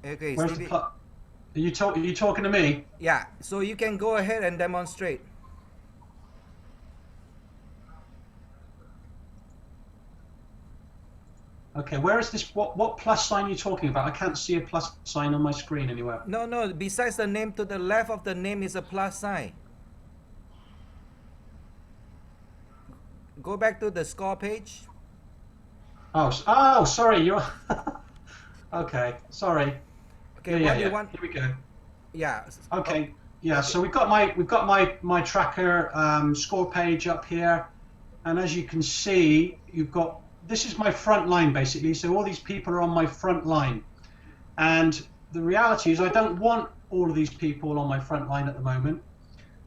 Okay, Where's the Stevie. plus? Are you talking to me? Yeah, so you can go ahead and demonstrate. Okay, where is this? What plus sign are you talking about? I can't see a plus sign on my screen anywhere. No, no, besides the name, to the left of the name is a plus sign. Go back to the score page. Oh, oh, sorry, you're okay. Sorry. Okay, Yeah, yeah, what you yeah. want? Here we go. Yeah. Okay, yeah. Okay. So we've got my tracker score page up here, and as you can see, you've got this is my front line basically. So all these people are on my front line, and the reality is I don't want all of these people on my front line at the moment.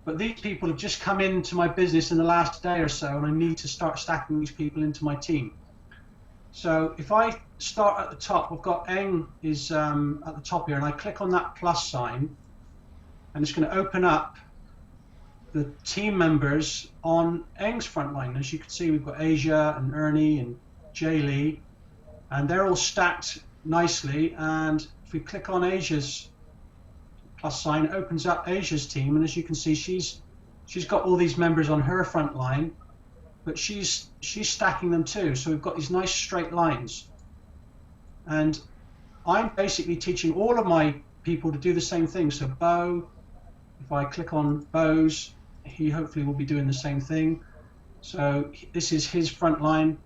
But these people have just come into my business in the last day or so, and I need to start stacking these people into my team. So if I start at the top, I've got Eng is at the top here, and I click on that plus sign, and it's going to open up the team members on Eng's front line. As you can see, we've got Asia and Ernie and Jay Lee, and they're all stacked nicely. And if we click on Asia's plus sign, it opens up Asia's team, and as you can see, she's got all these members on her front line, but she's stacking them too. So we've got these nice straight lines, and I'm basically teaching all of my people to do the same thing. So Bo, if I click on Bo's, he hopefully will be doing the same thing. So this is his front line,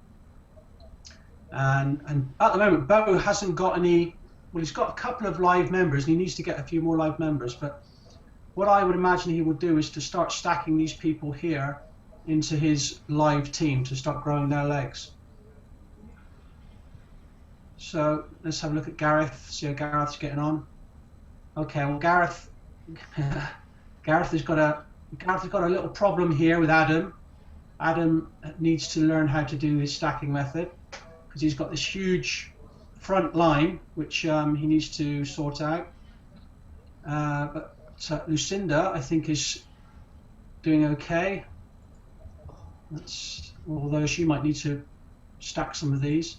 and at the moment Bo hasn't got any. Well, he's got a couple of live members, and he needs to get a few more live members. But what I would imagine he will do is to start stacking these people here into his live team to start growing their legs. So let's have a look at Gareth, see how Gareth's getting on. Okay, well Gareth has got a little problem here with Adam. Adam needs to learn how to do his stacking method because he's got this huge front line which he needs to sort out. But Lucinda, I think, is doing okay. Although she might need to stack some of these.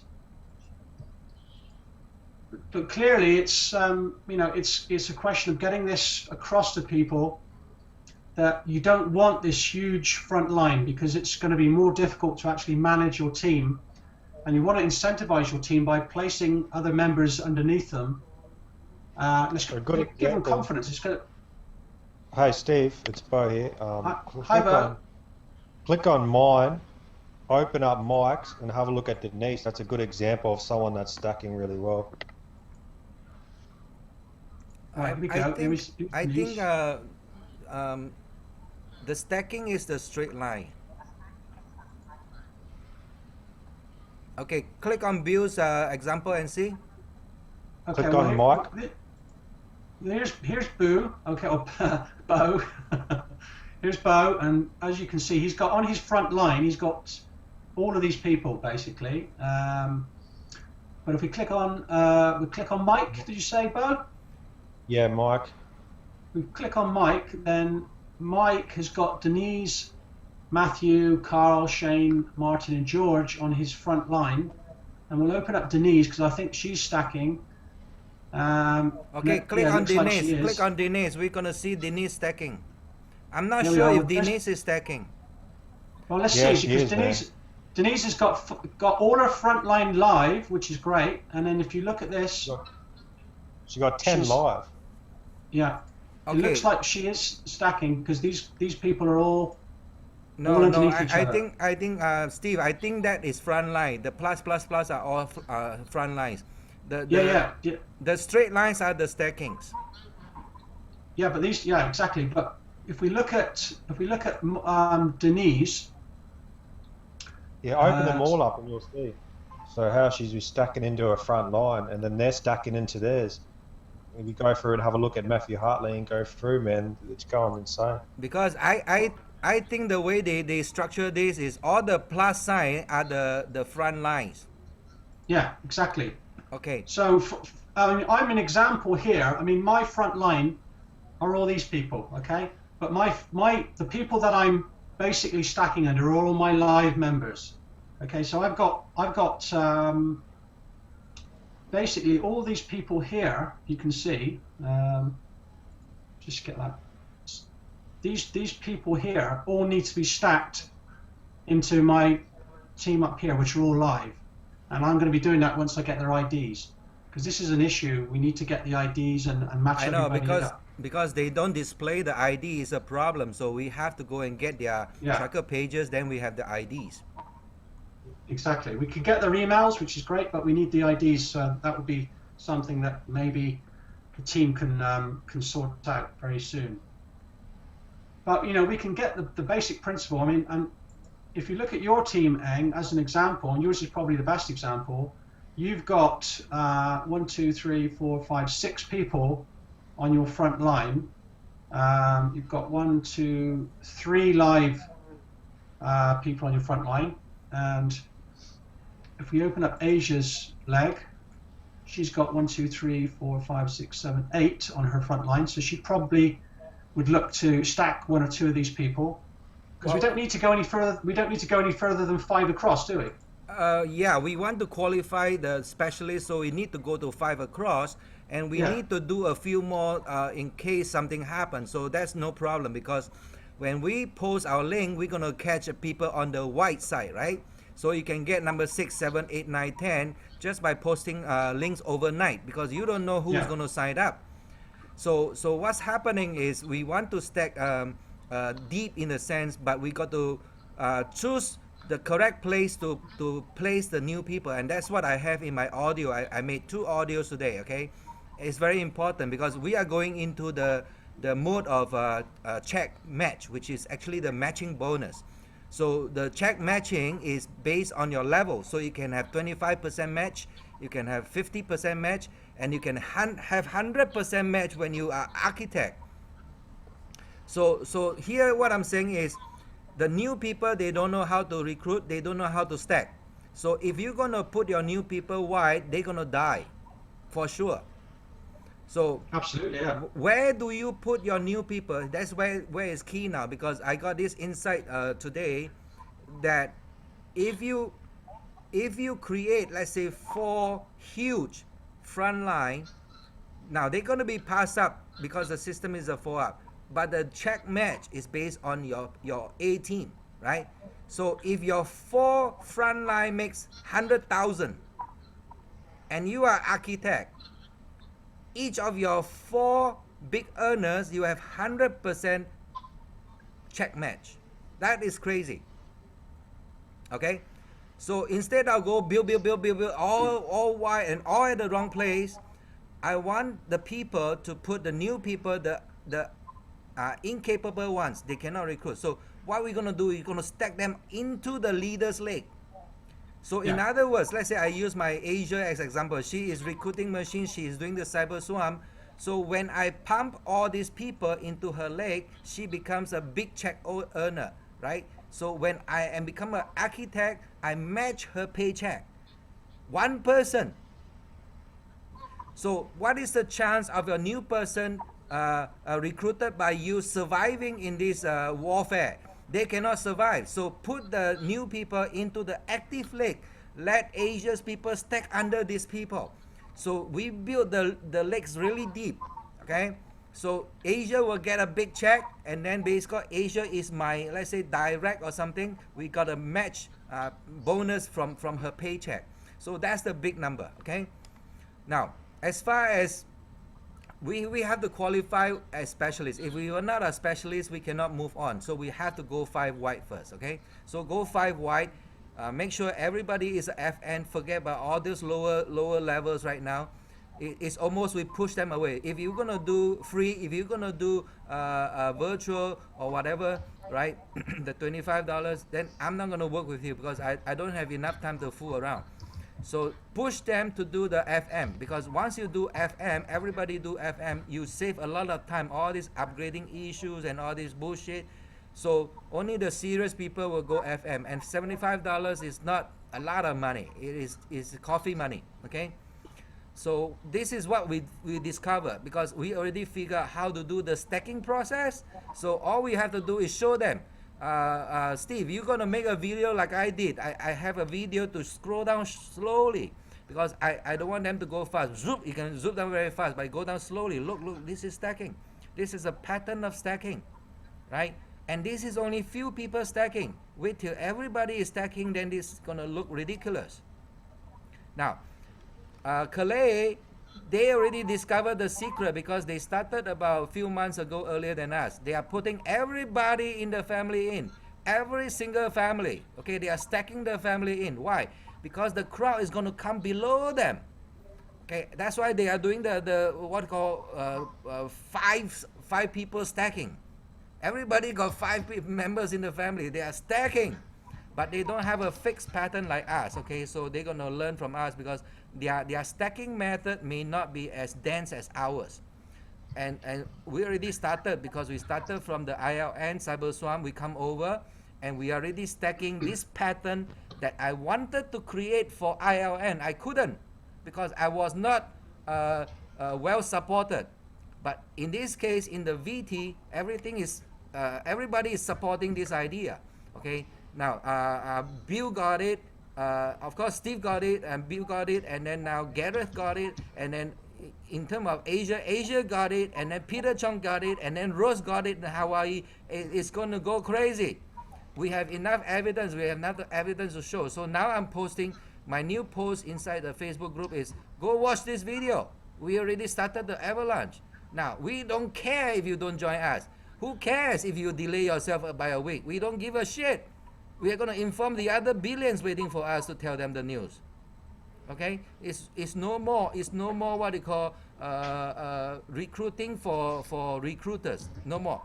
But clearly, it's it's a question of getting this across to people that you don't want this huge front line because it's going to be more difficult to actually manage your team, and you want to incentivize your team by placing other members underneath them. Let's give them confidence. It's going to... Hey Steve, it's Bo here. Hi Bo. Click on mine, open up Mike's, and have a look at Denise. That's a good example of someone that's stacking really well. I think the stacking is the straight line. Okay, click on Bill's example and see. Okay, click on Mike. Here's Boo. Okay, Bo. Here's Bo, and as you can see, he's got on his front line. He's got all of these people basically. But if we click on Mike, did you say Bo? Yeah, Mike. We click on Mike, then Mike has got Denise, Matthew, Carl, Shane, Martin, and George on his front line, and we'll open up Denise because I think she's stacking. Okay, click on Denise. Click on Denise. We're gonna see Denise stacking. I'm not sure if Denise is stacking. Well, let's see because Denise has got all her front line live, which is great. And then if you look at this, she got 10 live. Yeah. Okay. It looks like she is stacking because these people are all underneath each other. I think Steve, I think that is front line. The plus are all front lines. The straight lines are the stackings. Yeah, but these exactly. But if we look at Denise. Yeah, open them all up and you'll see. So how she's stacking into her front line, and then they're stacking into theirs. If you go through and have a look at Matthew Hartley and go through, man, it's going insane. Because I think the way they structure this is all the plus sign are the front lines. Yeah, exactly. Okay. So I'm an example here. I mean, my front line are all these people, okay? But the people that I'm basically stacking under are all my live members. Okay, so I've got basically all these people here, you can see, just get that. These people here all need to be stacked into my team up here, which are all live. And I'm going to be doing that once I get their IDs. Because this is an issue. We need to get the IDs and match everybody up. Because they don't display the ID is a problem. So we have to go and get their tracker pages, then we have the IDs. Exactly. We could get their emails, which is great, but we need the IDs. So that would be something that maybe the team can sort out very soon. But you know, we can get the basic principle. I mean, and if you look at your team, Eng, as an example, and yours is probably the best example, you've got 1, 2, 3, 4, 5, 6 people on your front line. You've got 1, 2, 3 live people on your front line, and if we open up Asia's leg, she's got 1, 2, 3, 4, 5, 6, 7, 8 on her front line. So she probably would look to stack 1 or 2 of these people, because we don't need to go any further. We don't need to go any further than 5 across, do we? Yeah, we want to qualify the specialists, so we need to go to 5 across, and we need to do a few more in case something happens. So that's no problem, because when we post our link, we're gonna catch people on the white side, right? So you can get number 6, 7, 8, 9, 10 just by posting links overnight, because you don't know who's gonna sign up. So what's happening is we want to stack deep in a sense, but we got to choose the correct place to place the new people, and that's what I have in my audio. I made 2 audios today. Okay, it's very important because we are going into the mode of check match, which is actually the matching bonus. So the check matching is based on your level, so you can have 25% match, you can have 50% match, and you can have 100% match when you are architect. So here what I'm saying is, the new people, they don't know how to recruit, they don't know how to stack. So if you're gonna put your new people wide, they're gonna die for sure. So absolutely, yeah. Where do you put your new people? That's where it's key now, because I got this insight today that if you create, let's say, 4 huge front line, now they're gonna be passed up because the system is a 4 up. But the check match is based on your A team, right? So if your 4 front line makes 100,000 and you are architect, each of your 4 big earners, you have 100% check match. That is crazy. Okay? So instead of go build all wide and all at the wrong place, I want the people to put the new people, the incapable ones, they cannot recruit. So what we're gonna do is gonna stack them into the leader's leg. So in other words, let's say I use my Asia as example. She is recruiting machine, she is doing the cyber swarm. So when I pump all these people into her leg, she becomes a big check earner, right? So when I am become an architect, I match her paycheck. 1 person. So what is the chance of a new person recruited by you surviving in this warfare? They cannot survive. So put the new people into the active leg. Let Asia's people stack under these people. So we build the legs really deep. Okay. So Asia will get a big check, and then basically Asia is my, let's say, direct or something. We got a match bonus from her paycheck. So that's the big number. Okay. Now, as far as we have to qualify as specialists. If we are not a specialist, we cannot move on. So we have to go 5 wide first. Okay. So go 5 wide. Make sure everybody is a FN. Forget about all those lower levels right now. It's almost we push them away. If you're gonna do free, if you're gonna do virtual or whatever, right? The $25, then I'm not gonna work with you because I don't have enough time to fool around. So push them to do the FM, because once you do FM, everybody do FM, you save a lot of time, all these upgrading issues and all this bullshit. So only the serious people will go FM, and $75 is not a lot of money. It is coffee money. Okay. So this is what we discovered, because we already figured out how to do the stacking process. So all we have to do is show them. Steve, you're gonna make a video like I did. I have a video to scroll down slowly. because I don't want them to go fast. Zoop, you can zoop down very fast, but go down slowly. Look, this is stacking. This is a pattern of stacking, right? And this is only few people stacking. Wait till everybody is stacking, then this is gonna look ridiculous. Now, Calais, they already discovered the secret because they started about a few months ago earlier than us. They are putting everybody in the family in. Every single family. Okay, they are stacking the family in. Why? Because the crowd is going to come below them. Okay, that's why they are doing the what called five people stacking. Everybody got five members in the family. They are stacking. But they don't have a fixed pattern like us, okay? So they're gonna learn from us because their stacking method may not be as dense as ours. And we already started because we started from the ILN Cyber Swarm. We come over and we are already stacking this pattern that I wanted to create for ILN. I couldn't because I was not well supported. But in this case, in the VT, everything is everybody is supporting this idea, okay? Now, Bill got it, of course Steve got it, and Bill got it, and then now Gareth got it, and then in terms of Asia got it, and then Peter Chong got it, and then Rose got it in Hawaii. It's going to go crazy. We have enough evidence, we have enough evidence to show. So now I'm posting, my new post inside the Facebook group is, go watch this video. We already started the avalanche. Now, we don't care if you don't join us. Who cares if you delay yourself by a week? We don't give a shit. We are going to inform the other billions waiting for us to tell them the news. Okay, it's no more what they call recruiting for recruiters. No more,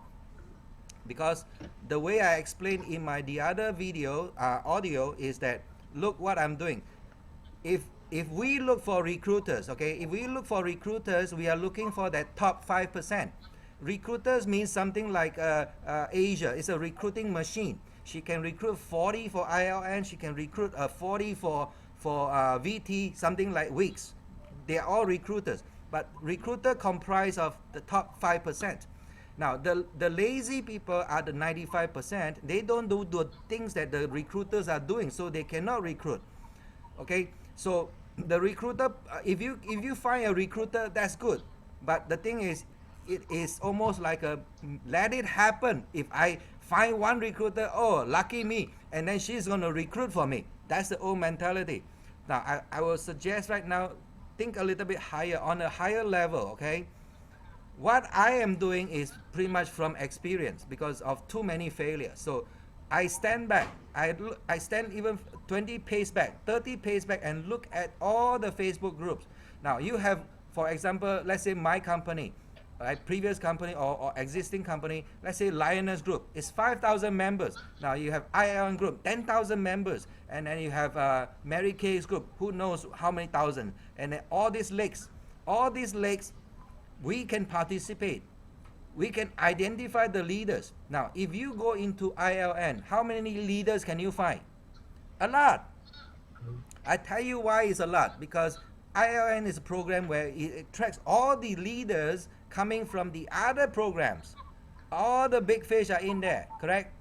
because the way I explained in the other video audio is that look what I'm doing. If we look for recruiters, okay, if we look for recruiters, we are looking for that top 5%. Recruiters means something like Asia. It's a recruiting machine. She can recruit 40 for ILN. She can recruit 40 for VT, something like weeks. They are all recruiters. But recruiter comprise of the top 5%. Now, the lazy people are the 95%. They don't do the things that the recruiters are doing, so they cannot recruit. Okay, so the recruiter, if you find a recruiter, that's good. But the thing is, it is almost like a let it happen. If I find one recruiter, oh, lucky me, and then she's going to recruit for me. That's the old mentality. Now, I will suggest right now, think a little bit higher, on a higher level, okay? What I am doing is pretty much from experience because of too many failures. So I stand back. I stand even 20 pace back, 30 pace back, and look at all the Facebook groups. Now, you have, for example, let's say my company, right, previous company or existing company, let's say Lioness Group, it's 5,000 members. Now you have ILN Group, 10,000 members, and then you have Mary Kay's Group, who knows how many thousand, and then all these lakes, we can participate. We can identify the leaders. Now, if you go into ILN, how many leaders can you find? A lot. I tell you why it's a lot, because ILN is a program where it attracts all the leaders coming from the other programs. All the big fish are in there, correct?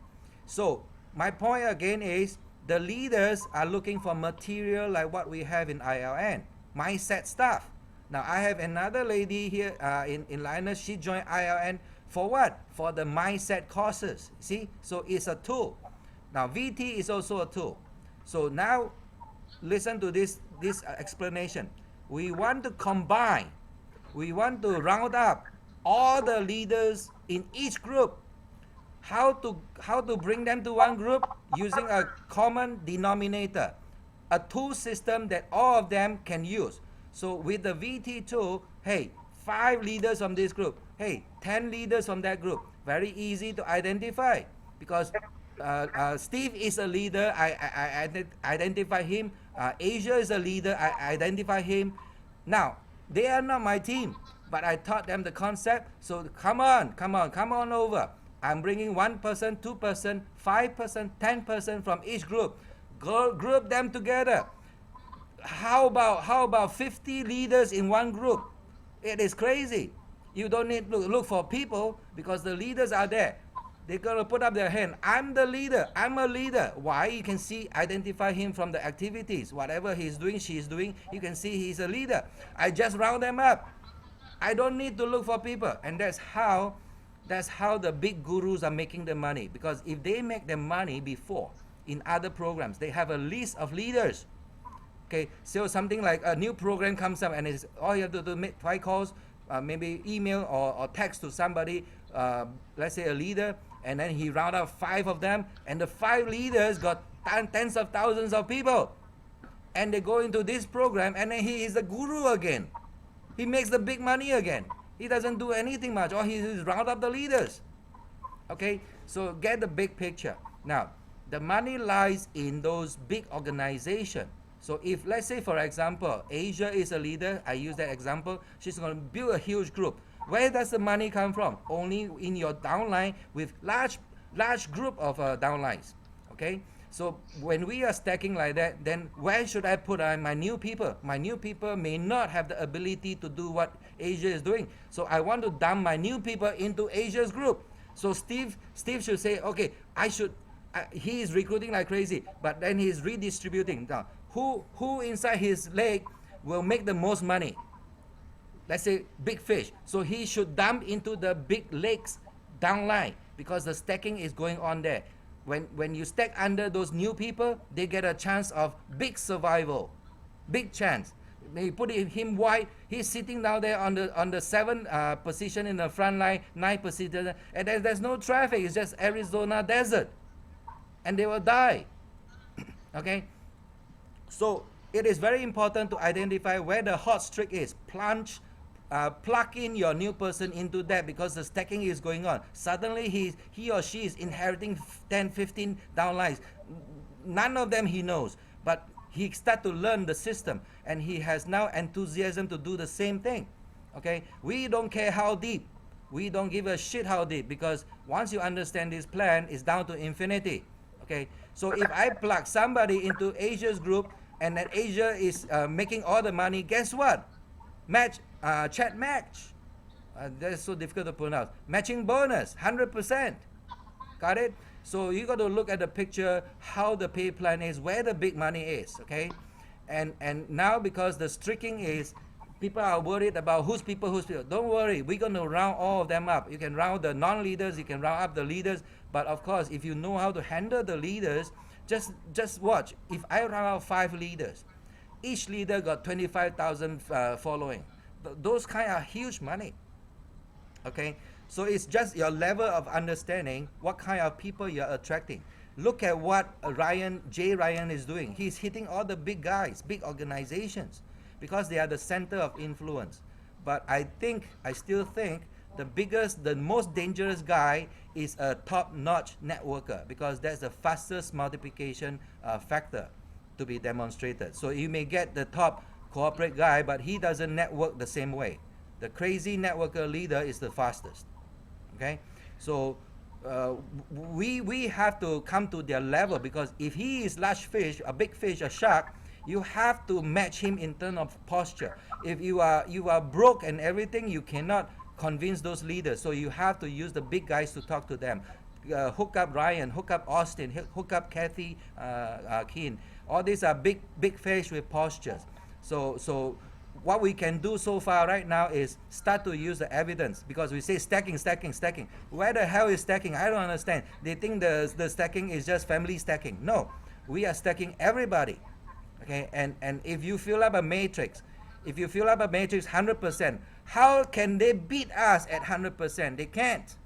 So my point again is the leaders are looking for material like what we have in ILN, mindset stuff. Now I have another lady here in Linus. She joined ILN for what? For the mindset courses. See, so it's a tool. Now VT is also a tool. So now listen to this explanation. We want to combine. We want to round up all the leaders in each group. How to bring them to one group? Using a common denominator, a tool system that all of them can use. So with the VT tool, hey, 5 leaders from this group, hey, 10 leaders from that group. Very easy to identify because Steve is a leader, I identify him. Asia is a leader, I identify him. Now, they are not my team, but I taught them the concept. So come on over. I'm bringing 1 person, 2 person, 5 person, 10 person from each group. Go group them together. How about 50 leaders in one group? It is crazy. You don't need to look for people because the leaders are there. They're gonna put up their hand. I'm the leader. I'm a leader. Why? You can see, identify him from the activities. Whatever he's doing, she's doing. You can see he's a leader. I just round them up. I don't need to look for people. And that's how the big gurus are making the money. Because if they make the money before in other programs, they have a list of leaders. Okay, so something like a new program comes up and it's all you have to do, make 5 calls, maybe email or text to somebody, let's say a leader, and then he round up 5 of them, and the 5 leaders got tens of thousands of people, and they go into this program, and then he is the guru again. He makes the big money again. He doesn't do anything much, or he round up the leaders. Okay, so get the big picture. Now, the money lies in those big organizations. So if, let's say, for example, Asia is a leader, I use that example, she's going to build a huge group. Where does the money come from? Only in your downline with large group of downlines. Okay? So when we are stacking like that, then where should I put my new people? My new people may not have the ability to do what Asia is doing. So I want to dump my new people into Asia's group. So Steve should say, okay, he is recruiting like crazy, but then he's redistributing. Now, who inside his lake will make the most money? Let's say big fish. So he should dump into the big lakes downline because the stacking is going on there. When you stack under those new people, they get a chance of big survival, big chance. Maybe put him wide. He's sitting down there on the 7th position in the front line, 9th position, and there's no traffic. It's just Arizona desert, and they will die. Okay. So it is very important to identify where the hot streak is. Plug in your new person into that because the stacking is going on. Suddenly he or she is inheriting 10, 15 downlines. None of them he knows, but he start to learn the system and he has now enthusiasm to do the same thing. Okay, we don't care how deep. We don't give a shit how deep because once you understand this plan, it's down to infinity. Okay, so if I plug somebody into Asia's group and then Asia is making all the money, guess what? Chat match. That's so difficult to pronounce. Matching bonus, 100%. Got it? So you got to look at the picture, how the pay plan is, where the big money is, okay? And now because the streaking is, people are worried about who's people. Don't worry, we're going to round all of them up. You can round the non-leaders, you can round up the leaders, but of course, if you know how to handle the leaders, just watch. If I round out 5 leaders, each leader got 25,000 following. Those kind of huge money. Okay, so it's just your level of understanding what kind of people you're attracting. Look at what Jay Ryan is doing. He's hitting all the big guys, big organizations, because they are the center of influence. But I still think the most dangerous guy is a top-notch networker because that's the fastest multiplication factor to be demonstrated. So you may get the top corporate guy, but he doesn't network the same way. The crazy networker leader is the fastest. Okay, so we have to come to their level because if he is large fish, a big fish, a shark, you have to match him in terms of posture. If you are broke and everything, you cannot convince those leaders. So you have to use the big guys to talk to them. Hook up Ryan, hook up Austin, hook up Kathy Keene. All these are big fish with postures. So what we can do so far right now is start to use the evidence because we say stacking. Where the hell is stacking? I don't understand. They think the stacking is just family stacking. No, we are stacking everybody. Okay, and if you fill up a matrix, 100%, how can they beat us at 100%? They can't,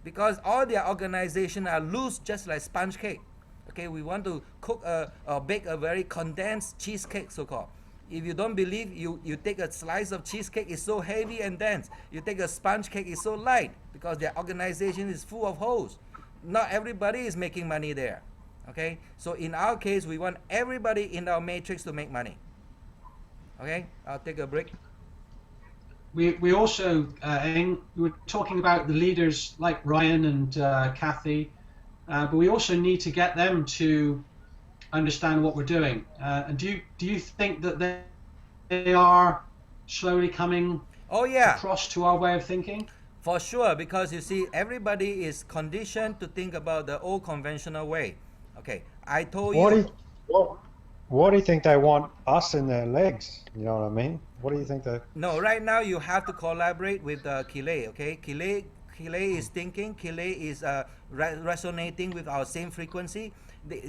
because all their organizations are loose, just like sponge cake. Okay, we want to cook or bake a very condensed cheesecake, so-called. If you don't believe, you take a slice of cheesecake, it's so heavy and dense. You take a sponge cake, it's so light, because their organization is full of holes. Not everybody is making money there. Okay, so in our case, we want everybody in our matrix to make money. Okay, I'll take a break. We also, we were talking about the leaders like Ryan and Kathy, but we also need to get them to understand what we're doing. And do you think that they are slowly coming across to our way of thinking? For sure, because you see, everybody is conditioned to think about the old conventional way. Okay, I told What do you. you, what, what do you think they want us in their legs? You know what I mean? What do you think they? No, right now you have to collaborate with Kile. Okay, Kile is thinking. Kile is resonating with our same frequency.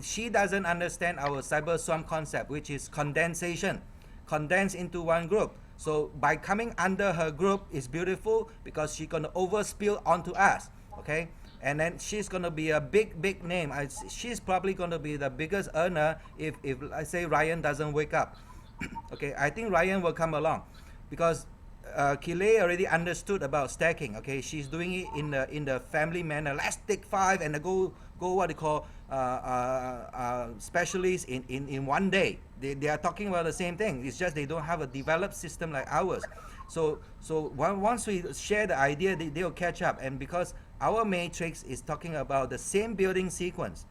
She doesn't understand our cyber swarm concept, which is condensation, condense into one group. So by coming under her group is beautiful because she's gonna overspill onto us. Okay, and then she's gonna be a big name. She's probably gonna be the biggest earner if I say Ryan doesn't wake up. Okay, I think Ryan will come along because Kile already understood about stacking. Okay, she's doing it in the family manner. Let's take 5 and go what they call specialists in one day. They are talking about the same thing. It's just they don't have a developed system like ours. So once we share the idea, they'll catch up. And because our matrix is talking about the same building sequence.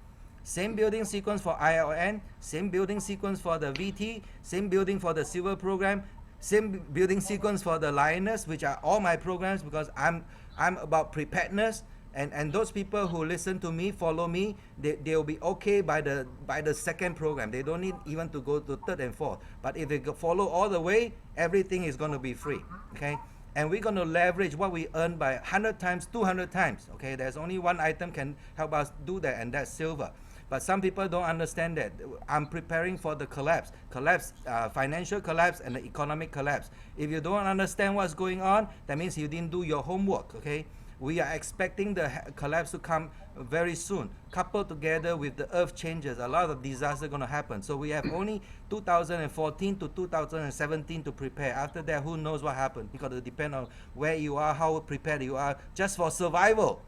Same building sequence for ILN, same building sequence for the VT, same building for the silver program, same building sequence for the lioness, which are all my programs because I'm about preparedness. And those people who listen to me, follow me, they'll be okay by the second program. They don't need even to go to third and fourth. But if they follow all the way, everything is going to be free. Okay. And we're going to leverage what we earn by 100 times, 200 times. Okay. There's only one item can help us do that, and that's silver. But some people don't understand that. I'm preparing for the collapse, financial collapse and the economic collapse. If you don't understand what's going on, that means you didn't do your homework, okay? We are expecting the collapse to come very soon. Coupled together with the earth changes, a lot of disaster going to happen. So we have only 2014 to 2017 to prepare. After that, who knows what happened? Because it depends on where you are, how prepared you are, just for survival.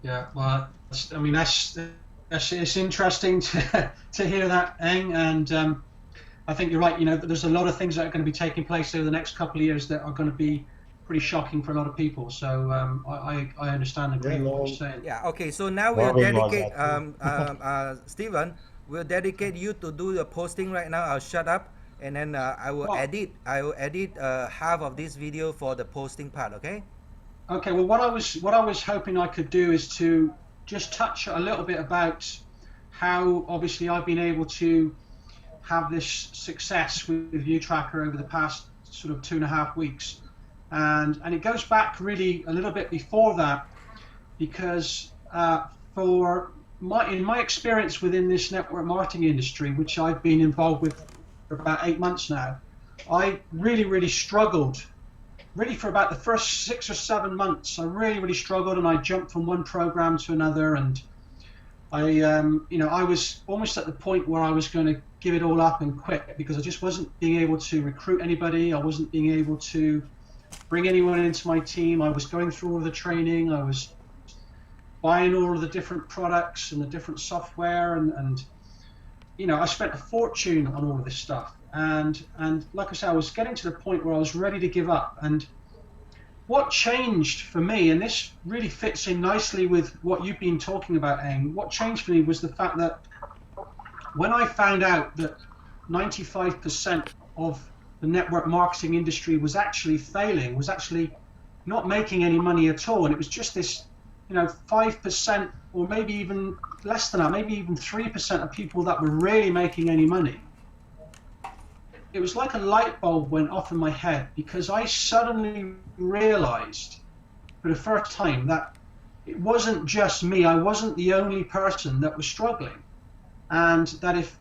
Yeah, well, I mean that's it's interesting to hear that, Eng, and I think you're right. You know, there's a lot of things that are going to be taking place over the next couple of years that are going to be pretty shocking for a lot of people. So I understand and agree with what you're saying. Yeah. Okay. So now we'll dedicate Stephen. We'll dedicate you to do the posting right now. I'll shut up, and then I will edit half of this video for the posting part. Okay. Okay, well, what I was hoping I could do is to just touch a little bit about how obviously I've been able to have this success with ViewTracker over the past sort of 2.5 weeks, and it goes back really a little bit before that, because in my experience within this network marketing industry, which I've been involved with for about 8 months now, I really struggled. Really, for about the first 6 or 7 months, I really struggled, and I jumped from one program to another, and I was almost at the point where I was going to give it all up and quit because I just wasn't being able to recruit anybody. I wasn't being able to bring anyone into my team. I was going through all of the training. I was buying all of the different products and the different software, and I spent a fortune on all of this stuff. And like I said, I was getting to the point where I was ready to give up. And what changed for me, and this really fits in nicely with what you've been talking about, Eng, what changed for me was the fact that when I found out that 95% of the network marketing industry was actually failing, was actually not making any money at all, and it was just this 5% or maybe even less than that, maybe even 3% of people that were really making any money. It was like a light bulb went off in my head, because I suddenly realized for the first time that it wasn't just me. I wasn't the only person that was struggling, and that if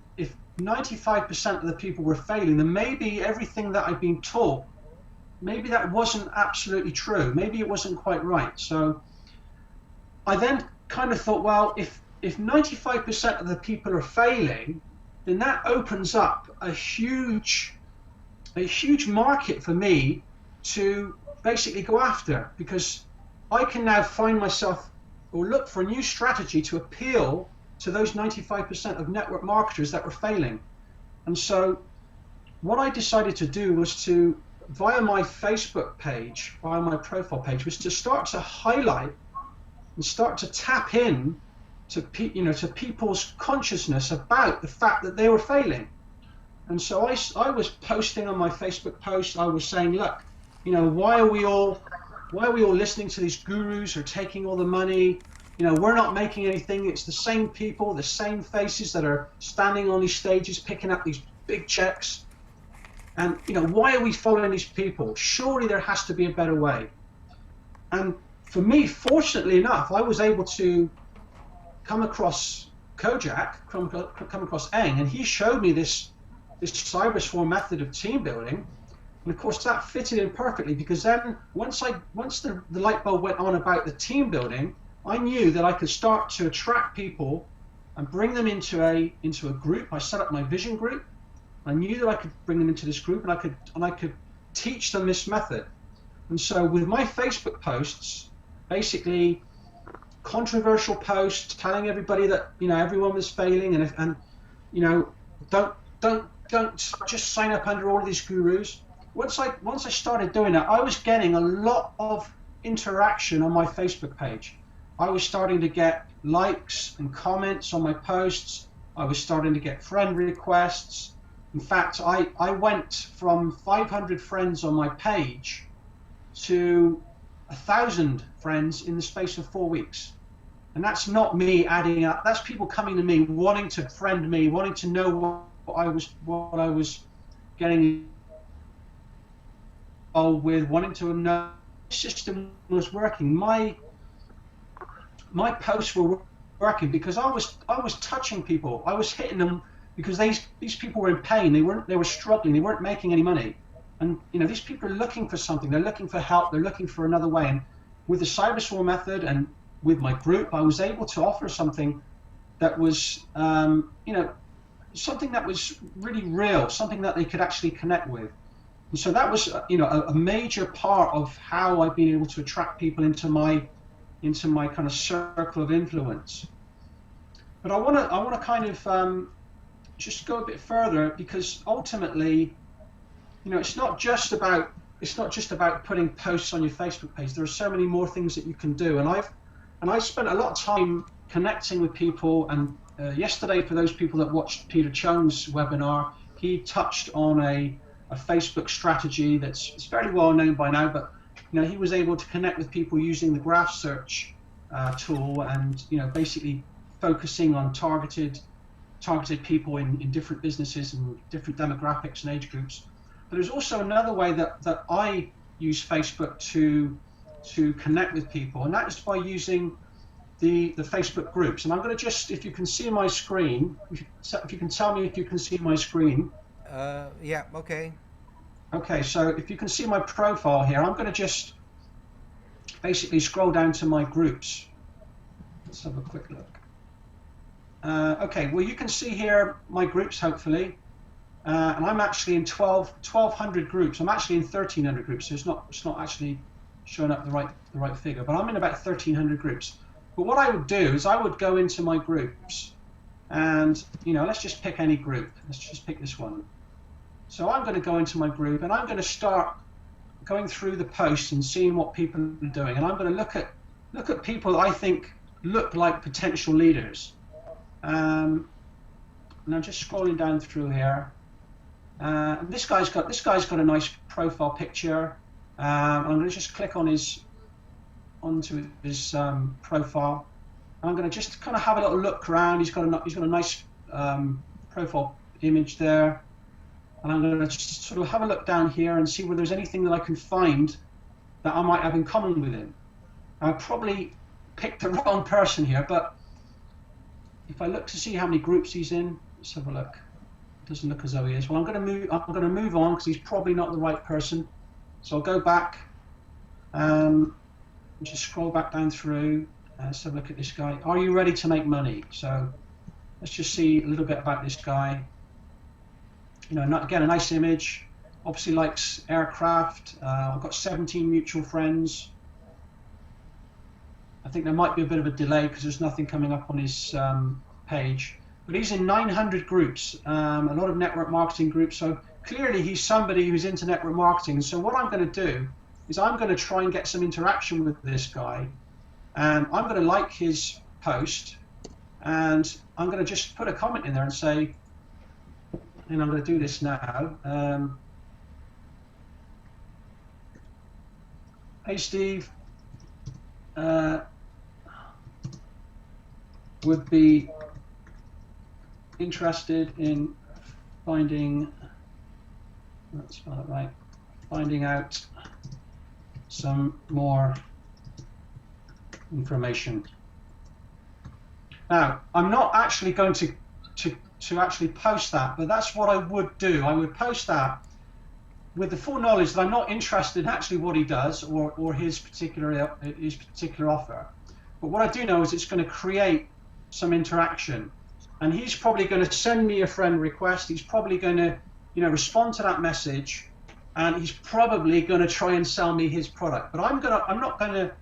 95% of the people were failing, then maybe everything that I'd been taught, maybe that wasn't absolutely true. Maybe it wasn't quite right. So I then kind of thought, well, if 95% of the people are failing, then that opens up a huge market for me to basically go after, because I can now find myself or look for a new strategy to appeal to those 95% of network marketers that were failing. And so what I decided to do was to, via my Facebook page, via my profile page, was to start to highlight and start to tap in to people's consciousness about the fact that they were failing. And so I was posting on my Facebook post, I was saying, look, You know, why are we all listening to these gurus who are taking all the money? You know, we're not making anything. It's the same people, the same faces that are standing on these stages picking up these big checks. And, you know, why are we following these people? Surely there has to be a better way. And for me, fortunately enough, I was able to come across Kojak, come across Eng, and he showed me this CyberSwarm method of team building. And of course that fitted in perfectly, because then once the light bulb went on about the team building, I knew that I could start to attract people and bring them into a group. I set up my vision group. I knew that I could bring them into this group, and I could teach them this method. And so with my Facebook posts, basically controversial posts telling everybody that, you know, everyone was failing, and you know, don't just sign up under all of these gurus. Once I started doing that, I was getting a lot of interaction on my Facebook page. I was starting to get likes and comments on my posts. I was starting to get friend requests. In fact, I went from 500 friends on my page to 1,000 friends in the space of 4 weeks. And that's not me adding up. That's people coming to me, wanting to friend me, wanting to know what I was getting involved with, wanting to know the system was working. My posts were working because I was touching people. I was hitting them because these people were in pain. They were struggling. They weren't making any money. And you know, these people are looking for something. They're looking for help. They're looking for another way. And with the CyberSwarm method and with my group, I was able to offer something that was, you know, something that was really real, something that they could actually connect with. And so that was, you know, a major part of how I've been able to attract people into my kind of circle of influence. But I want to kind of just go a bit further, because ultimately, you know, it's not just about putting posts on your Facebook page. There are so many more things that you can do, and I've spent a lot of time connecting with people. And yesterday, for those people that watched Peter Choung's webinar, he touched on a Facebook strategy it's fairly well known by now, but you know, he was able to connect with people using the graph search tool, and you know, basically focusing on targeted people in different businesses and different demographics and age groups. But there's also another way that I use Facebook to connect with people, and that is by using the Facebook groups. And I'm going to just, if you can see my screen, if you can tell me if you can see my screen. Yeah, okay. Okay, so if you can see my profile here, I'm going to just basically scroll down to my groups. Let's have a quick look. Okay, well, you can see here my groups, hopefully. And I'm actually in 1,200 groups. I'm actually in 1,300 groups, so it's not actually showing up the right figure, but I'm in about 1,300 groups. But what I would do is I would go into my groups, and you know, let's just pick any group. Let's just pick this one. So I'm going to go into my group, and I'm going to start going through the posts and seeing what people are doing, and I'm going to look at people I think look like potential leaders. And I'm just scrolling down through here. And this guy's got a nice profile picture. I'm going to just click on onto his profile. I'm going to just kind of have a little look around. He's got a nice profile image there. And I'm going to just sort of have a look down here and see whether there's anything that I can find that I might have in common with him. I probably picked the wrong person here, but if I look to see how many groups he's in, let's have a look. It doesn't look as though he is. Well, I'm going to move on, because he's probably not the right person. So I'll go back and just scroll back down through. Let's have a look at this guy. Are you ready to make money? So let's just see a little bit about this guy. You know, again, a nice image. Obviously likes aircraft. I've got 17 mutual friends. I think there might be a bit of a delay because there's nothing coming up on his page. But he's in 900 groups, a lot of network marketing groups. So clearly he's somebody who's into network marketing. And so what I'm going to do is I'm going to try and get some interaction with this guy. And I'm going to like his post. And I'm going to just put a comment in there and say, and I'm going to do this now. hey Steve, would be interested in finding, let's spell it right, finding out some more information. Now, I'm not actually going to actually post that, but that's what I would do. I would post that with the full knowledge that I'm not interested in actually what he does or his particular offer. But what I do know is it's going to create some interaction, and he's probably going to send me a friend request. He's probably going to, respond to that message, and he's probably going to try and sell me his product. But I'm not going to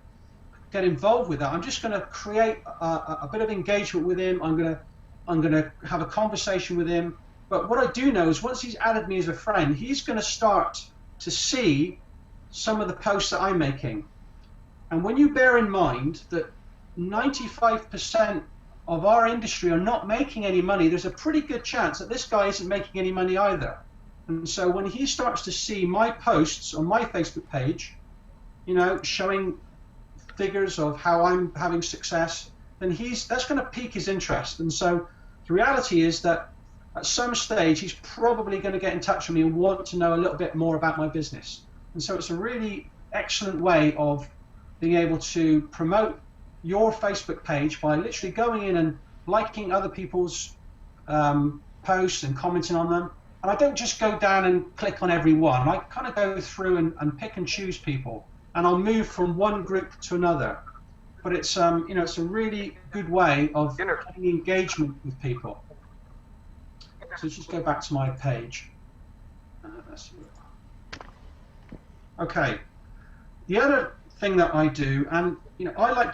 get involved with that. I'm just going to create a bit of engagement with him. I'm going to have a conversation with him. But what I do know is once he's added me as a friend, he's going to start to see some of the posts that I'm making. And when you bear in mind that 95% of our industry are not making any money, there's a pretty good chance that this guy isn't making any money either. And so when he starts to see my posts on my Facebook page, showing figures of how I'm having success, then that's going to pique his interest. And so the reality is that at some stage he's probably going to get in touch with me and want to know a little bit more about my business. And so it's a really excellent way of being able to promote your Facebook page by literally going in and liking other people's posts and commenting on them. And I don't just go down and click on every one. I kind of go through and pick and choose people, and I'll move from one group to another. But it's it's a really good way of getting engagement with people. So let's just go back to my page. Okay. The other thing that I do, and I like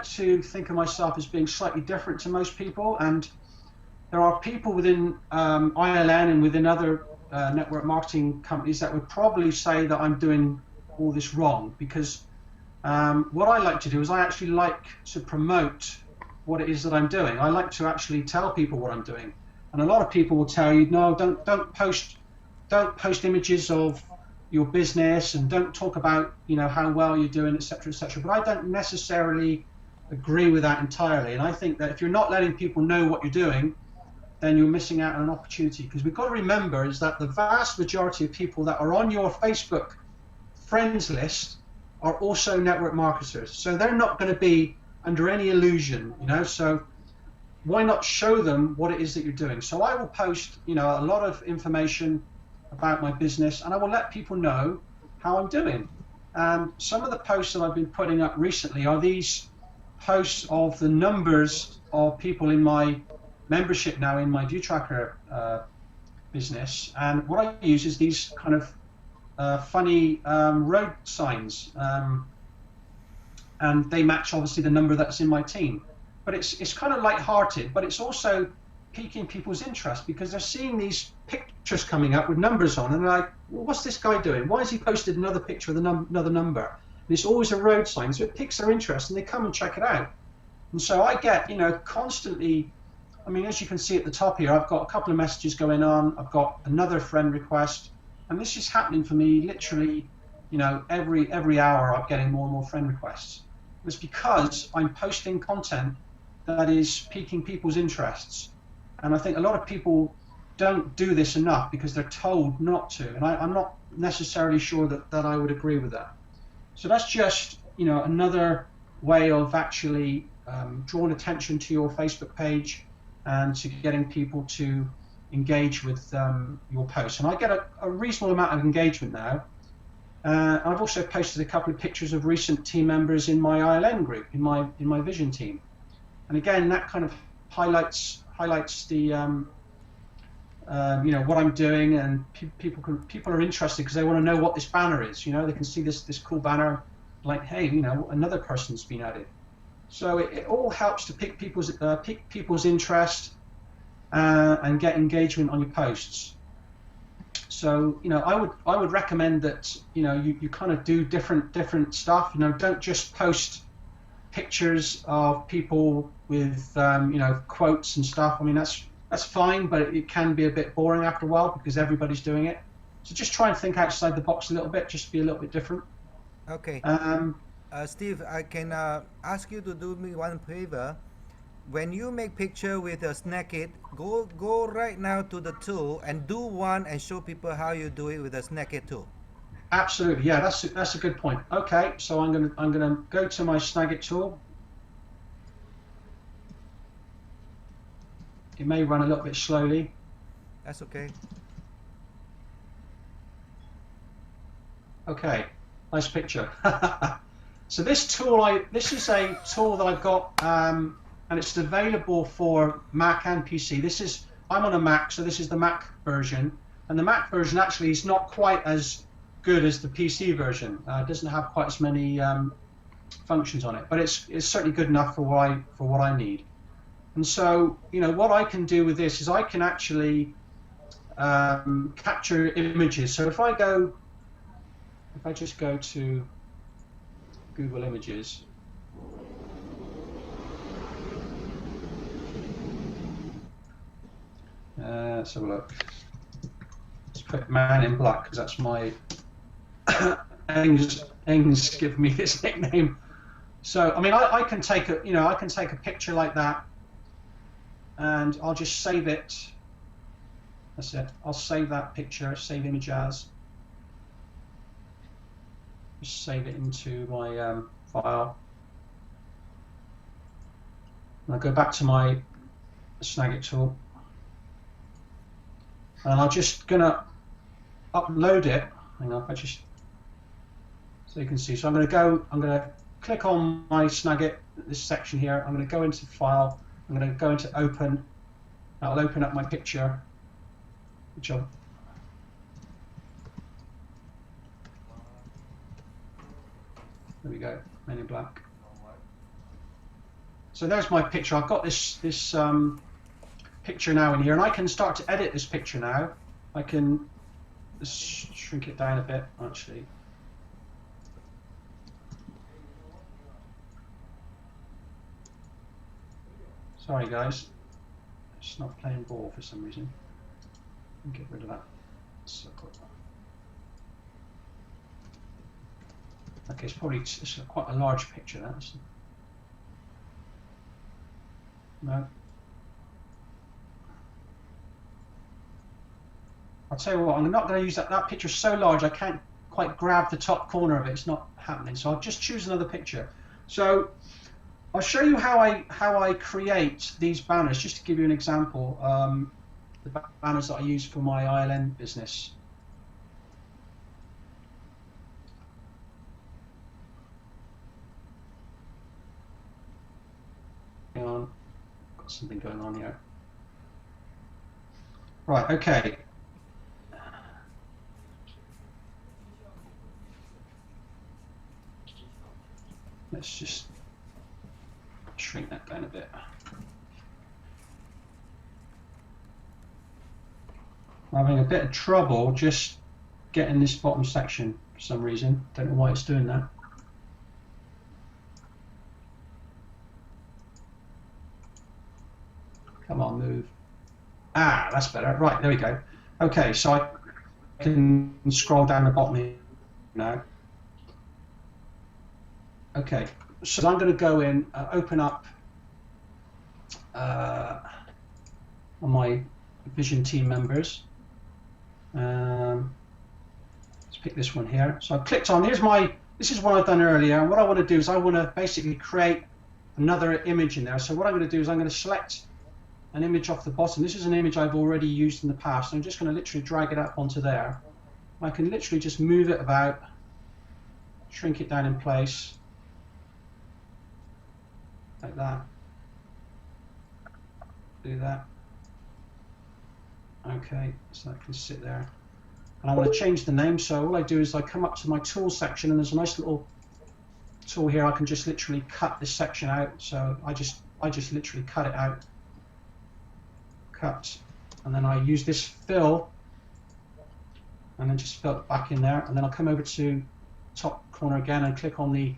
to think of myself as being slightly different to most people, and there are people within ILN and within other network marketing companies that would probably say that I'm doing all this wrong, because what I like to do is I actually like to promote what it is that I'm doing. I like to actually tell people what I'm doing. And a lot of people will tell you, no, don't post images of your business, and don't talk about how well you're doing, etc., etc. But I don't necessarily agree with that entirely. And I think that if you're not letting people know what you're doing, then you're missing out on an opportunity. Because we've got to remember is that the vast majority of people that are on your Facebook friends list are also network marketers. So they're not going to be under any illusion, so why not show them what it is that you're doing? So I will post, a lot of information about my business, and I will let people know how I'm doing. And some of the posts that I've been putting up recently are these posts of the numbers of people in my membership now in my View Tracker business. And what I use is these kind of funny road signs, and they match obviously the number that's in my team. But it's kind of light-hearted, but it's also piquing people's interest because they're seeing these pictures coming up with numbers on, and they're like, well, what's this guy doing? Why has he posted another picture with another number? And it's always a road sign, so it piques their interest, and they come and check it out. And so I get, constantly, I mean, as you can see at the top here, I've got a couple of messages going on, I've got another friend request, and this is happening for me literally, every hour I'm getting more and more friend requests. It's because I'm posting content that is piquing people's interests. And I think a lot of people don't do this enough because they're told not to. And I'm not necessarily sure that I would agree with that. So that's just, another way of actually drawing attention to your Facebook page and to getting people to engage with your posts. And I get a reasonable amount of engagement now. I've also posted a couple of pictures of recent team members in my ILN group, in my vision team. And again, that kind of highlights the what I'm doing, and people are interested because they want to know what this banner is. They can see this cool banner, like, hey, another person's been added. So it all helps to pique people's interest and get engagement on your posts. So I would recommend that you kind of do different stuff. Don't just post pictures of people with quotes and stuff. I mean, that's fine, but it can be a bit boring after a while because everybody's doing it. So just try and think outside the box a little bit, just be a little bit different. Okay. Um, Steve, I can ask you to do me one favor. When you make picture with a Snagit, go right now to the tool and do one and show people how you do it with a Snagit tool. Absolutely, yeah, that's a good point. Okay, so I'm gonna go to my Snagit tool. It may run a little bit slowly. That's okay. Okay, nice picture. So this is a tool that I've got, and it's available for Mac and PC. I'm on a Mac, so this is the Mac version, and the Mac version actually is not quite as good as the PC version. It doesn't have quite as many functions on it, but it's certainly good enough for what I need. And so, what I can do with this is I can actually capture images. So if I just go to Google Images, let's have a look. Let's put Man in Black because that's my Ains give me this nickname. So I mean, I can take a picture like that, and I'll just save it. That's it. I'll save that picture, save image as. Just save it into my file. And I'll go back to my Snagit tool, and I'm just gonna upload it. Hang on, so you can see. So I'm gonna click on my Snagit, this section here. I'm gonna go into File. I'm gonna go into Open. That'll open up my picture, which I'll. There we go, Men in Black. So there's my picture. I've got this picture now in here, and I can start to edit this picture now. I can just shrink it down a bit, actually. Sorry, guys. It's not playing ball for some reason. Get rid of that. Okay, it's quite a large picture, that, isn't it? No. I'll tell you what, I'm not going to use that. That picture's so large I can't quite grab the top corner of it. It's not happening. So I'll just choose another picture. So I'll show you how I create these banners, just to give you an example. The banners that I use for my ILN business. Hang on, got something going on here. Right, okay. Let's just shrink that down a bit. I'm having a bit of trouble just getting this bottom section for some reason. Don't know why it's doing that. Come on, move. Ah, that's better. Right, there we go. Okay, so I can scroll down the bottom now. Okay, so I'm going to go in, open up on my Vision team members. Let's pick this one here. So I've clicked on, this is what I've done earlier, and what I want to do is I want to basically create another image in there. So what I'm going to do is I'm going to select an image off the bottom. This is an image I've already used in the past. I'm just going to literally drag it up onto there. I can literally just move it about, shrink it down in place, like that. Do that. Okay, so that can sit there. And I want to change the name, so all I do is I come up to my tool section, and there's a nice little tool here. I can just literally cut this section out. So I just literally cut it out. Cut, and then I use this fill, and then just fill it back in there, and then I'll come over to top corner again and click on the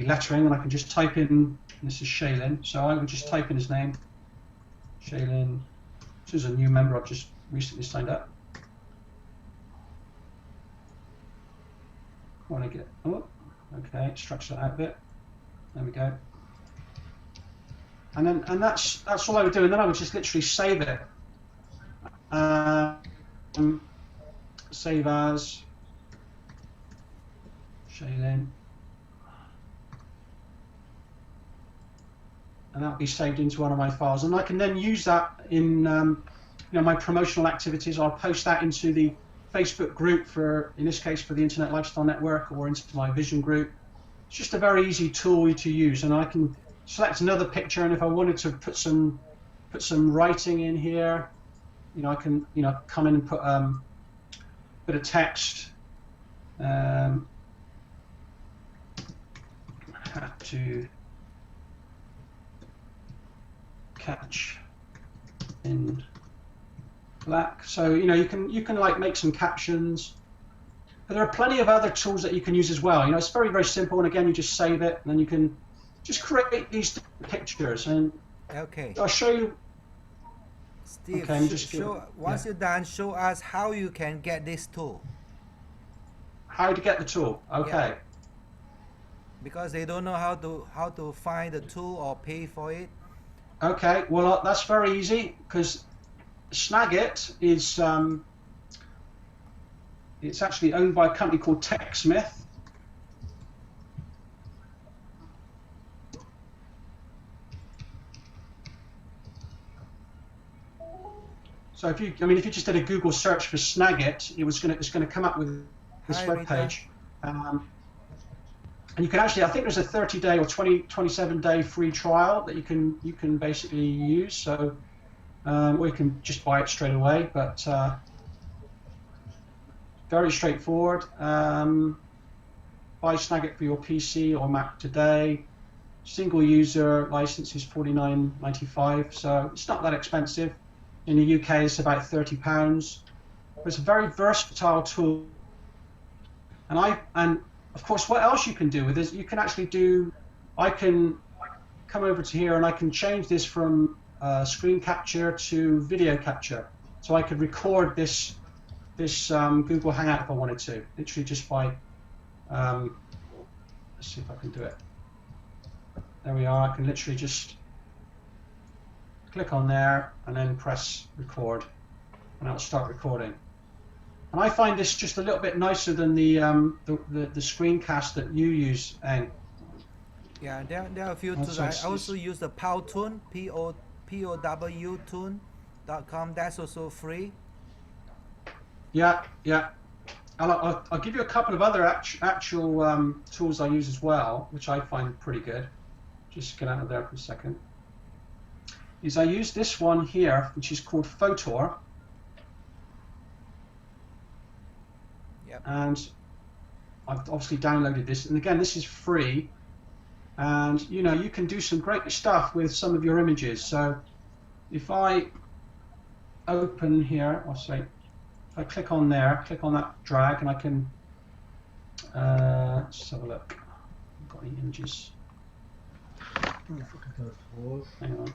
lettering, and I can just type in, this is Shaylin, so I would just type in his name, Shaylin. This is a new member I've just recently signed up. want to get, oh, okay, stretch that out a bit. There we go. And that's all I would do, and then I would just literally save it. Save as Shailin, and that'll be saved into one of my files, and I can then use that in my promotional activities. I'll post that into the Facebook group for, in this case, for the Internet Lifestyle Network, or into my Vision group. It's just a very easy tool to use, and I can select another picture, and if I wanted to put some writing in here, I can come in and put a bit of text. Have to catch in black. So you can like make some captions. But there are plenty of other tools that you can use as well. It's very, very simple, and again, you just save it, and then you can just create these pictures. And Okay. I'll show you. Steve, Okay, once you're done, show us how you can get this tool. How to get the tool. Okay. Yeah. Because they don't know how to find the tool or pay for it. Okay. Well, that's very easy, because Snagit is it's actually owned by a company called TechSmith. So if you just did a Google search for Snagit, it's going to come up with this web page, and you can actually, I think there's a 30-day or 27-day free trial that you can basically use. So or you can just buy it straight away, but very straightforward. Buy Snagit for your PC or Mac today. Single user license is $49.95, so it's not that expensive. In the UK, it's about £30. It's a very versatile tool. And of course, what else you can do with this? You can actually I can come over to here and I can change this from screen capture to video capture. So I could record this Google Hangout if I wanted to, literally just by, let's see if I can do it. There we are. I can literally just click on there and then press record, and it'll start recording. And I find this just a little bit nicer than the screencast that you use, and yeah, there are a few tools. I also use the Powtoon, POWToon.com. That's also free. Yeah. I'll give you a couple of other actual tools I use as well, which I find pretty good. Just get out of there for a second. I use this one here, which is called Photor. Yep. And I've obviously downloaded this, and again, this is free, and you can do some great stuff with some of your images. So if I open here, if I click on there, click on that drag, and I can let's have a look. Got any images? Hang on.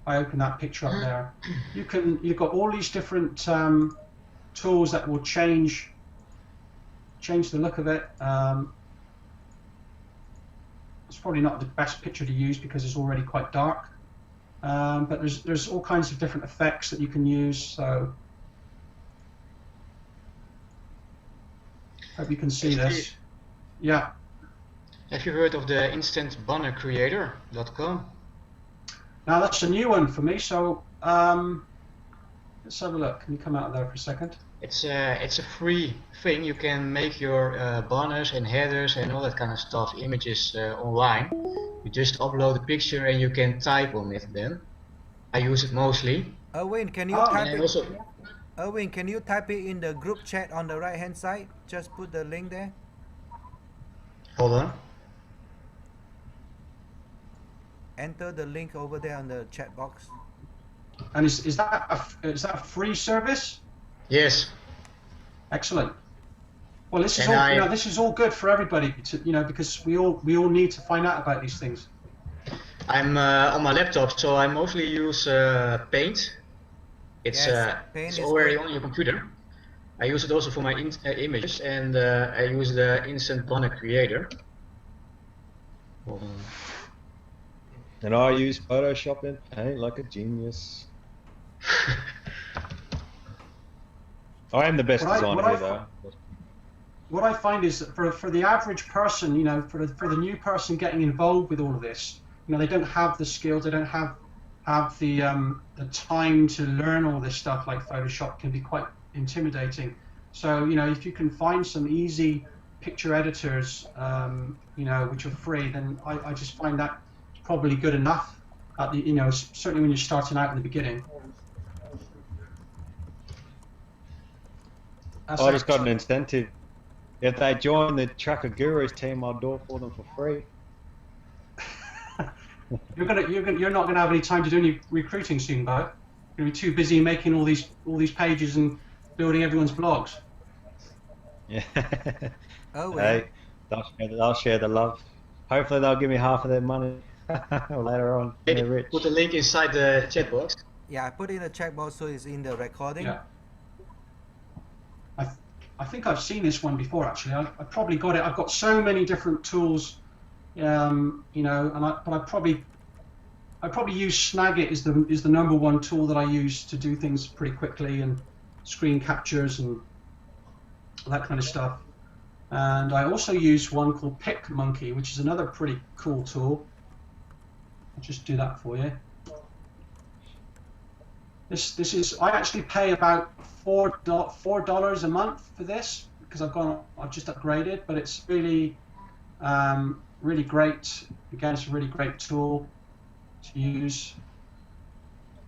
I open that picture up there. You've got all these different tools that will change the look of it. It's probably not the best picture to use because it's already quite dark. But there's all kinds of different effects that you can use. So hope you can see this. Yeah. Have you heard of the instantbannercreator.com? Now that's a new one for me, so let's have a look. Can you come out of there for a second? It's a free thing. You can make your banners and headers and all that kind of stuff, images online. You just upload a picture and you can type on it then. I use it mostly. Erwin, can you Erwin, can you type it in the group chat on the right hand side? Just put the link there. Hold on. Enter the link over there on the chat box. And is that a free service? Yes. Excellent. Well, this is this is all good for everybody to, because we all need to find out about these things. I'm on my laptop, so I mostly use Paint. It's Paint it's is already good. on your computer. I use it also for my images, and I use the instant banner creator. And I use Photoshop and Paint like a genius. I am the best designer here, though. What I find is that for the average person, you know, for the new person getting involved with all of this, you know, they don't have the skills, they don't have the time to learn all this stuff. Like Photoshop can be quite intimidating. So, you know, if you can find some easy picture editors, you know, which are free, then I just find that probably good enough. At the, you know, certainly when you're starting out in the beginning. I just got an incentive. If they join the Tracker Gurus team, I'll do it for them for free. You're not gonna have any time to do any recruiting soon, Bo. You're gonna be too busy making all these pages and building everyone's blogs. Yeah. Oh, Hey, they'll share the love. Hopefully they'll give me half of their money later on. When they're rich. Put the link inside the chat box. Yeah, I put in the chat box so it's in the recording. Yeah. I think I've seen this one before actually. I probably got it. I've got so many different tools, you know, and I probably use Snagit is the number one tool that I use to do things pretty quickly and screen captures and that kind of stuff. And I also use one called PicMonkey, which is another pretty cool tool. I'll just do that for you. This is, I actually pay about $4 a month for this because I've just upgraded, but it's really really great. Again, it's a really great tool to use,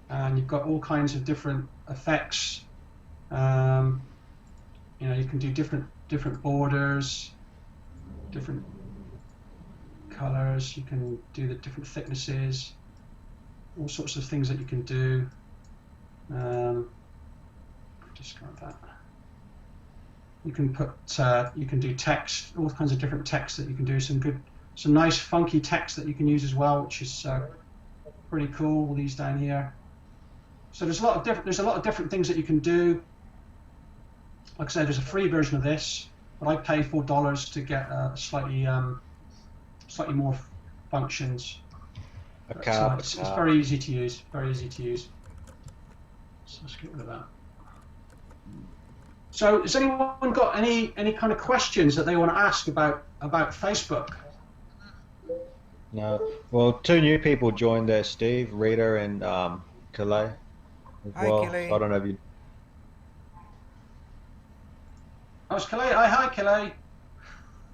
and you've got all kinds of different effects. You know, you can do different borders, different colors. You can do the different thicknesses, all sorts of things that you can do. Discard that. You can put, you can do text, all kinds of different text that you can do. Some nice funky text that you can use as well, which is pretty cool. All these down here. So there's a lot of different things that you can do. Like I said, there's a free version of this, but I pay $4 to get slightly more functions. It's very easy to use. Very easy to use. So let's get rid of that. So has anyone got any kind of questions that they want to ask about Facebook? No. Well, two new people joined there, Steve, Rita, and Calais as well. Hi, Calais. So I don't know if you. Oh, it's Calais. Hi, Calais.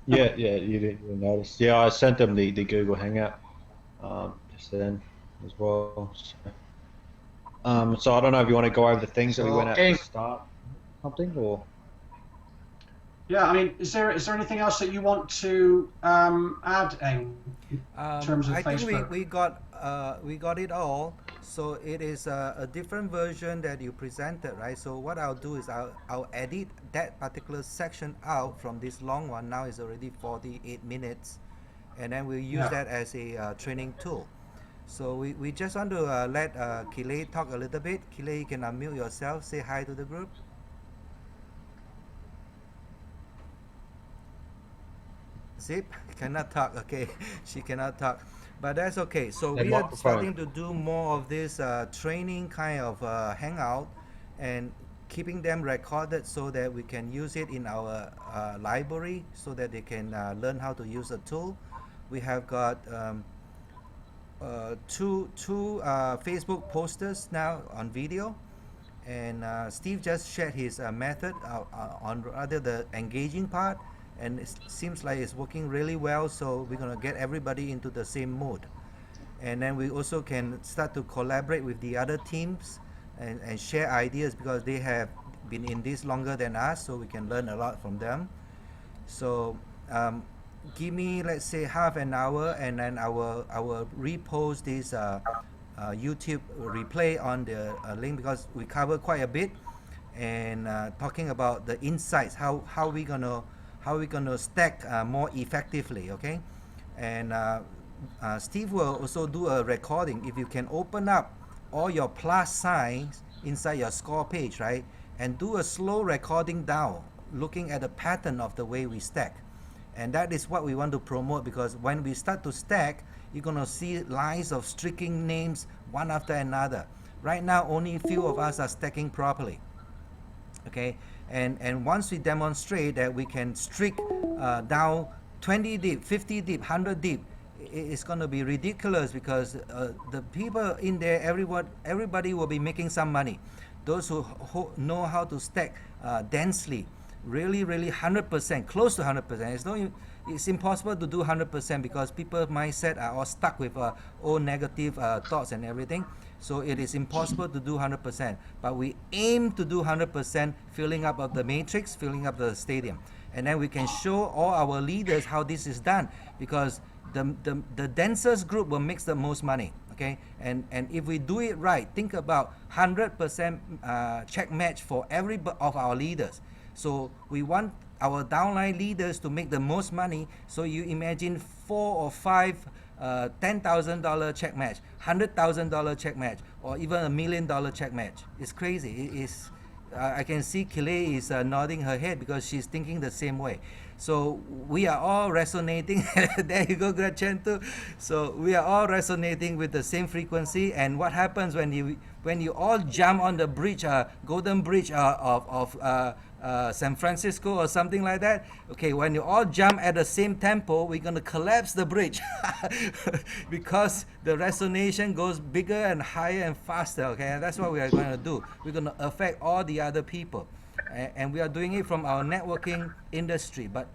Yeah, you didn't notice. Yeah, I sent them the Google Hangout just then as well. So I don't know if you want to go over the things that we went at the start, something or. Yeah, I mean, is there anything else that you want to add, Eng, in terms of Facebook? I think we got it all. So it is a different version that you presented, right? So what I'll do is I'll edit that particular section out from this long one. Now it's already 48 minutes, and then we'll use that as a training tool. So we just want to let Kile talk a little bit. Kile, you can unmute yourself, say hi to the group. Zip cannot talk. Okay, she cannot talk, but that's okay. So we are starting to do more of this training kind of hangout and keeping them recorded so that we can use it in our library so that they can learn how to use the tool. We have got two Facebook posters now on video, and Steve just shared his method on rather the engaging part, and it seems like it's working really well. So we're gonna get everybody into the same mood, and then we also can start to collaborate with the other teams and share ideas because they have been in this longer than us, so we can learn a lot from them. So give me, let's say, half an hour, and then I will repost this YouTube replay on the link because we cover quite a bit, and talking about the insights, how we gonna stack more effectively, okay? And Steve will also do a recording. If you can open up all your plus signs inside your score page, right, and do a slow recording down, looking at the pattern of the way we stack. And that is what we want to promote, because when we start to stack, you're going to see lines of streaking names one after another. Right now, only a few of us are stacking properly. Okay, and once we demonstrate that we can streak down 20 deep, 50 deep, 100 deep, it's going to be ridiculous, because the people in there, everybody will be making some money. Those who know how to stack densely, really 100%, close to 100%. It's impossible to do 100% because people's mindset are all stuck with all negative thoughts and everything. So it is impossible to do 100%. But we aim to do 100% filling up of the matrix, filling up the stadium. And then we can show all our leaders how this is done, because the densest group will make the most money. Okay, and if we do it right, think about 100% check match for every of our leaders. So we want our downline leaders to make the most money. So you imagine 4 or 5 $10,000 check match, $100,000 check match, or even $1 million check match. It's crazy. It is. I can see Kile is nodding her head because she's thinking the same way. So we are all resonating. There you go, Gretchen too. So we are all resonating with the same frequency. And what happens when you all jump on the bridge, Golden Bridge of San Francisco or something like that? Okay, when you all jump at the same tempo, we're going to collapse the bridge because the resonation goes bigger and higher and faster. Okay, and that's what we are going to do. We're going to affect all the other people. And we are doing it from our networking industry. But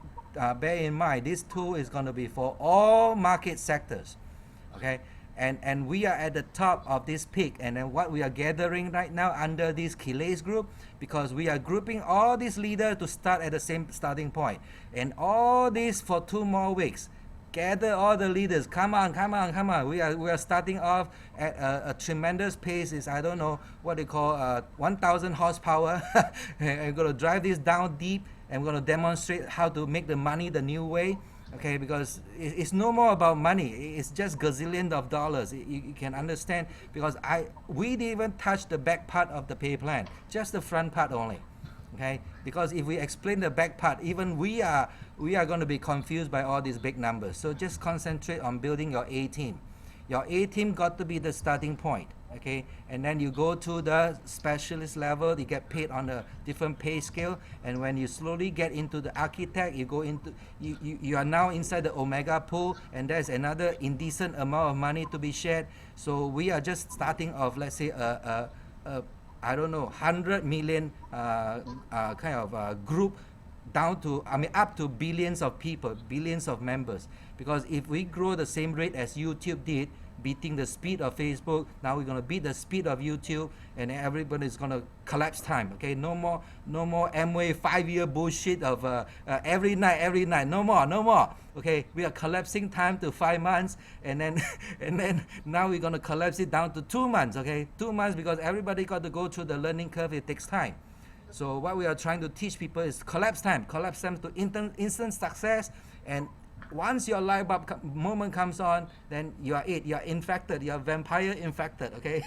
bear in mind, this tool is going to be for all market sectors. Okay, and we are at the top of this peak. And then what we are gathering right now under this Kile's group, because we are grouping all these leaders to start at the same starting point. And all this for 2 more weeks. Gather all the leaders. Come on. We are starting off at a tremendous pace. Is, I don't know what they call 1,000 horsepower. And we're going to drive this down deep, and we're going to demonstrate how to make the money the new way. Okay, because it's no more about money. It's just gazillions of dollars. You can understand, because we didn't even touch the back part of the pay plan, just the front part only. Okay, because if we explain the back part, even we are going to be confused by all these big numbers. So just concentrate on building your A team. Your A team got to be the starting point. Okay, and then you go to the specialist level, you get paid on a different pay scale, and when you slowly get into the architect, you go into you are now inside the omega pool, and there's another indecent amount of money to be shared. So we are just starting off, let's say I don't know, 100 million kind of group, down to, up to billions of people, billions of members. Because if we grow the same rate as YouTube did, beating the speed of Facebook, now we're going to beat the speed of YouTube, and everybody's going to collapse time. Okay, no more Amway 5-year bullshit of every night, no more. Okay, we are collapsing time to 5 months, and then now we're going to collapse it down to 2 months. Okay, 2 months, because everybody got to go through the learning curve. It takes time. So what we are trying to teach people is collapse time to instant success. And once your light bulb moment comes on, then you are it. You are infected. You are vampire infected. Okay,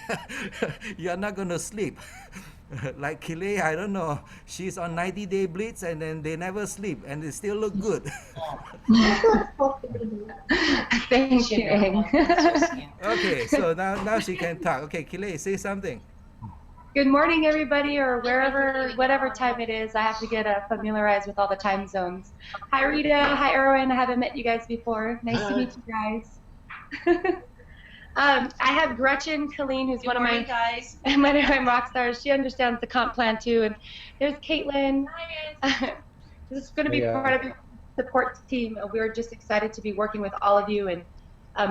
you are not going to sleep. Like Kile, I don't know. She's on 90-day blitz, and then they never sleep, and they still look good. Thank you. Okay, so now she can talk. Okay, Kile, say something. Good morning, everybody, or whatever time it is. I have to get familiarized with all the time zones. Hi, Rita. Hi, Erwin. I haven't met you guys before. Nice to meet you guys. I have Gretchen Colleen, who's one of my rock stars. She understands the comp plan too. And there's Caitlin. Hi, guys. This is going to be part of your support team. We're just excited to be working with all of you, and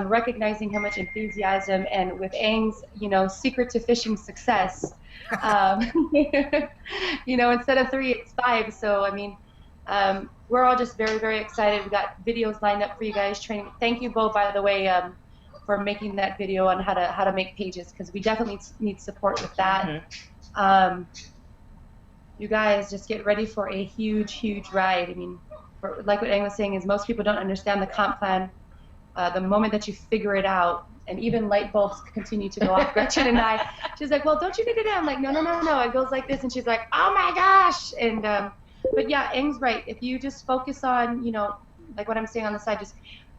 recognizing how much enthusiasm, and with Aang's, secret to fishing success. Instead of 3, it's 5. So we're all just very, very excited. We got videos lined up for you guys, training. Thank you, Bo, by the way, for making that video on how to make pages, because we definitely need support with that. You guys just get ready for a huge ride. Like what Aang was saying, is most people don't understand the comp plan. The moment that you figure it out and even light bulbs continue to go off. Gretchen and I, she's like, well, don't you need it? I'm like, no, it goes like this. And she's like, oh my gosh. And but yeah, Eng's right. If you just focus on, you know, like what I'm saying on the side, just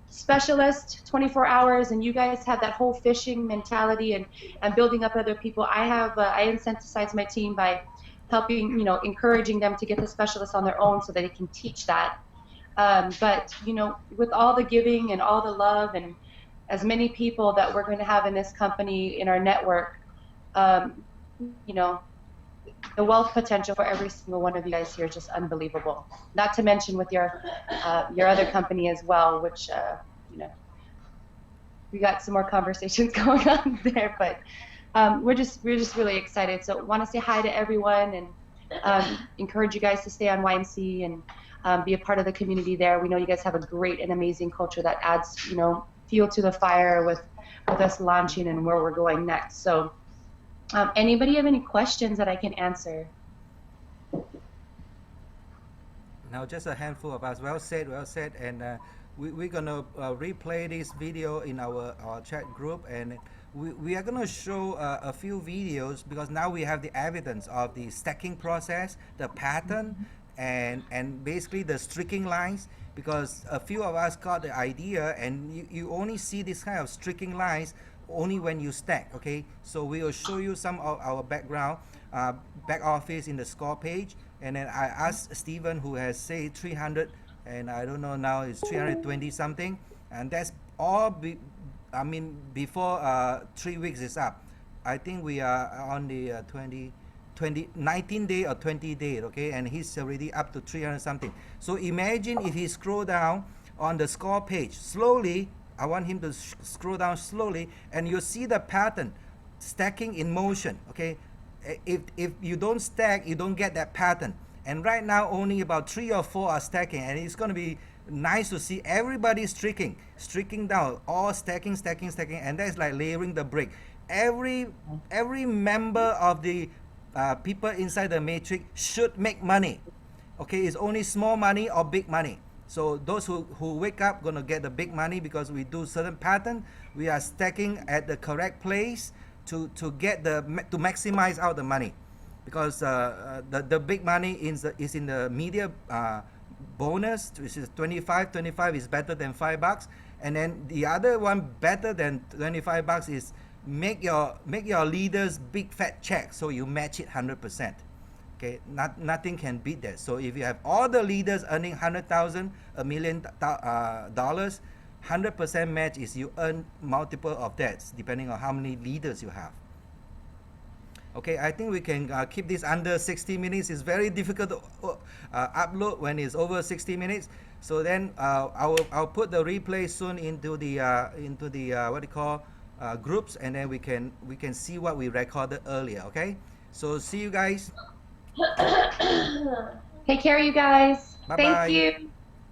specialist 24 hours, and you guys have that whole fishing mentality and building up other people. I incentivize my team by helping, you know, encouraging them to get the specialists on their own so that they can teach that. But, you know, with all the giving and all the love and as many people that we're going to have in this company, in our network, you know, the wealth potential for every single one of you guys here is just unbelievable. Not to mention with your other company as well, which, you know, we got some more conversations going on there, but we're just really excited. So want to say hi to everyone and encourage you guys to stay on YMC and be a part of the community there. We know you guys have a great and amazing culture that adds, you know, fuel to the fire with us launching and where we're going next. So anybody have any questions that I can answer? Now just a handful of us. Well said. And we're gonna replay this video in our chat group, and we are gonna show a few videos because now we have the evidence of the stacking process, the pattern, and basically the streaking lines, because a few of us got the idea, and you only see this kind of streaking lines only when you stack. Okay, so we will show you some of our background back office in the score page, and then I asked Stephen, who has say 300, and I don't know now it's 320 something, and that's all before 3 weeks is up. I think we are on the 19 day or 20 day, okay, and he's already up to 300 something. So imagine if he scroll down on the score page slowly. I want him to scroll down slowly, and you'll see the pattern stacking in motion. Okay, if you don't stack, you don't get that pattern. And right now only about 3 or 4 are stacking, and it's going to be nice to see everybody streaking down, all stacking, and that's like layering the brick. Every member of the people inside the matrix should make money. Okay, it's only small money or big money. So those who wake up gonna get the big money because we do certain pattern. We are stacking at the correct place to maximize out the money, because the big money is in the media bonus, which is 25 is better than $5, and then the other one better than $25 is make your leaders big fat check, so you match it 100%. Okay, nothing can beat that. So if you have all the leaders earning $100,000, $1 million, 100% match is you earn multiple of that, depending on how many leaders you have. Okay, I think we can keep this under 60 minutes. It's very difficult to upload when it's over 60 minutes. So then I'll put the replay soon into the what do you call groups, and then we can see what we recorded earlier. Okay, so see you guys. Take care, you guys. Bye-bye. Thank you.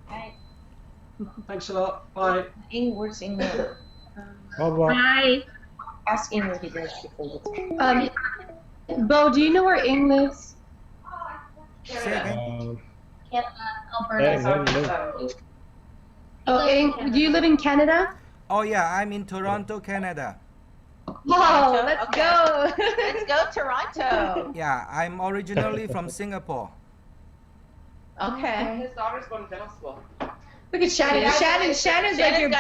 Bye. Thanks a lot. Bye. English. Bye bye. Bye. Ask English because people. Bo, do you know where Ing lives? Say again. Alberta. Oh, Ing, do you live in Canada? Oh yeah, I'm in Toronto, Canada. Whoa, let's Okay. go. Let's go Toronto. Yeah, I'm originally from Singapore. Okay. His daughter's going to dental school. Look at Shannon. Shannon's like your